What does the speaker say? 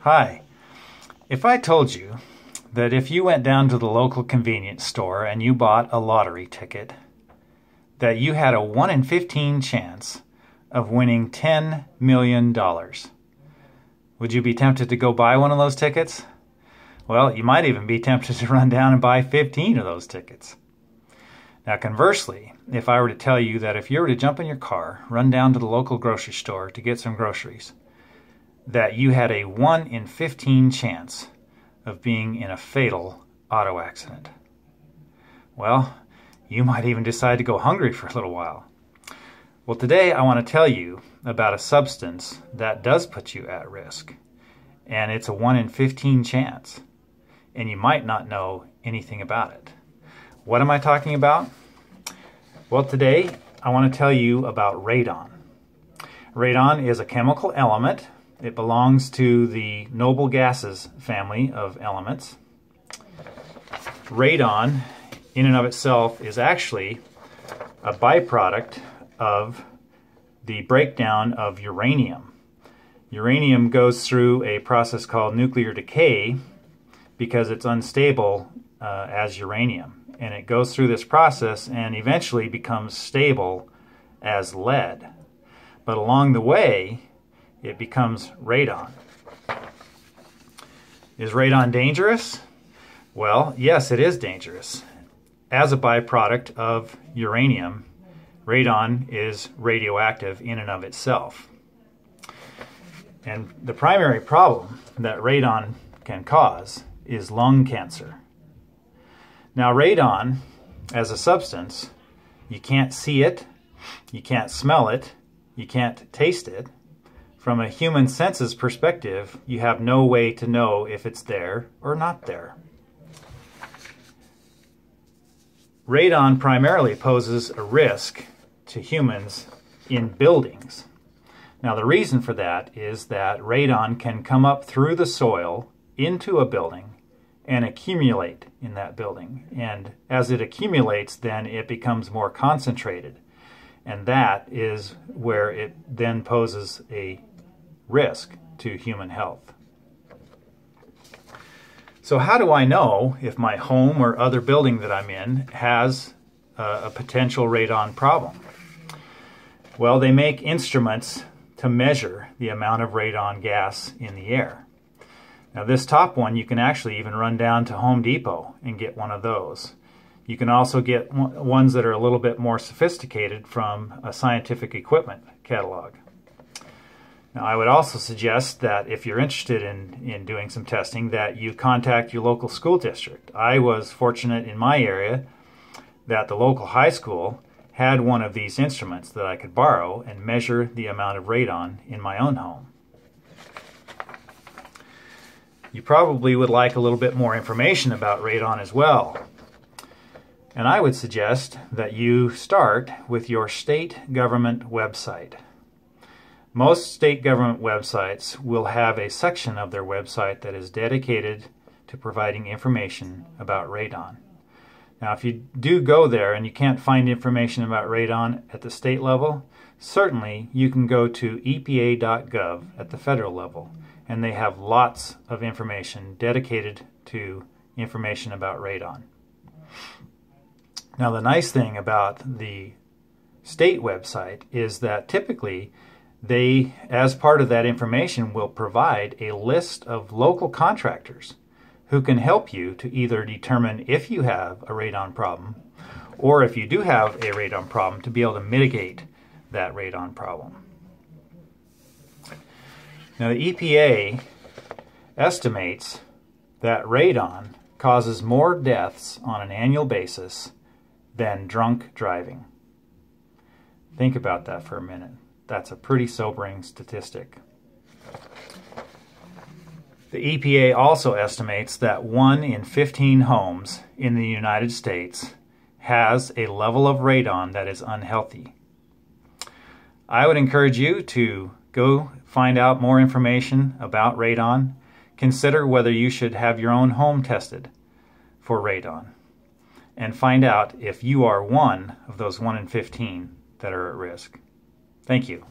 Hi. If I told you that if you went down to the local convenience store and you bought a lottery ticket, that you had a 1 in 15 chance of winning $10 million, would you be tempted to go buy one of those tickets? Well, you might even be tempted to run down and buy 15 of those tickets. Now conversely, if I were to tell you that if you were to jump in your car, run down to the local grocery store to get some groceries, that you had a 1 in 15 chance of being in a fatal auto accident. Well, you might even decide to go hungry for a little while. Well, today I want to tell you about a substance that does put you at risk, and it's a 1 in 15 chance, and you might not know anything about it. What am I talking about? Well, today I want to tell you about radon. Radon is a chemical element. It belongs to the noble gases family of elements. Radon, in and of itself, is actually a byproduct of the breakdown of uranium. Uranium goes through a process called nuclear decay because it's unstable as uranium. And it goes through this process and eventually becomes stable as lead. But along the way, it becomes radon. Is radon dangerous? Well, yes, it is dangerous. As a byproduct of uranium, radon is radioactive in and of itself. And the primary problem that radon can cause is lung cancer. Now, radon, as a substance, you can't see it, you can't smell it, you can't taste it. From a human senses perspective, you have no way to know if it's there or not there. Radon primarily poses a risk to humans in buildings. Now, the reason for that is that radon can come up through the soil into a building and accumulate in that building. And as it accumulates, then it becomes more concentrated. And that is where it then poses a risk to human health. So how do I know if my home or other building that I'm in has a potential radon problem? Well, they make instruments to measure the amount of radon gas in the air. Now, this top one, you can actually even run down to Home Depot and get one of those. You can also get ones that are a little bit more sophisticated from a scientific equipment catalog. Now, I would also suggest that if you're interested in doing some testing, that you contact your local school district. I was fortunate in my area that the local high school had one of these instruments that I could borrow and measure the amount of radon in my own home. You probably would like a little bit more information about radon as well. And I would suggest that you start with your state government website. Most state government websites will have a section of their website that is dedicated to providing information about radon. Now, if you do go there and you can't find information about radon at the state level, certainly you can go to EPA.gov at the federal level, and they have lots of information dedicated to information about radon. Now, the nice thing about the state website is that typically they, as part of that information, will provide a list of local contractors who can help you to either determine if you have a radon problem, or if you do have a radon problem, to be able to mitigate that radon problem. Now, the EPA estimates that radon causes more deaths on an annual basis than drunk driving. Think about that for a minute. That's a pretty sobering statistic. The EPA also estimates that 1 in 15 homes in the United States has a level of radon that is unhealthy. I would encourage you to go find out more information about radon. Consider whether you should have your own home tested for radon, and find out if you are one of those 1 in 15 that are at risk. Thank you.